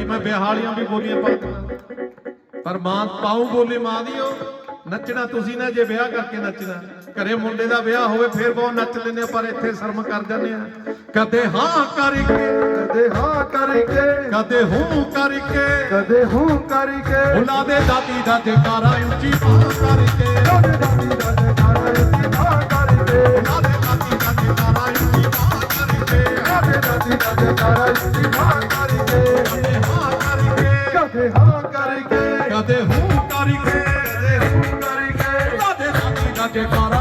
मैं बिहालियां भी बोलियां पा पर मां पाऊं बोली मां दी नचना तुसी ना जे ब्याह करके नचना घरे मुंडे दा ब्याह होवे फिर बहुत नच लेने पर इत्थे शर्म कर जाने कदे हां करके कदे हां करके कदे हूं करके कदे हूं करके उला दे दादी दा जयकारा ऊंची बात करके दादी दा जयकारा ऊंची बात करके उला दे दादी दा जयकारा ऊंची बात करके दादी दा जयकारा ऊंची बात करके कदे हां करके कदे हूं करके कदे हूं करके कदे दादी दा जयकारा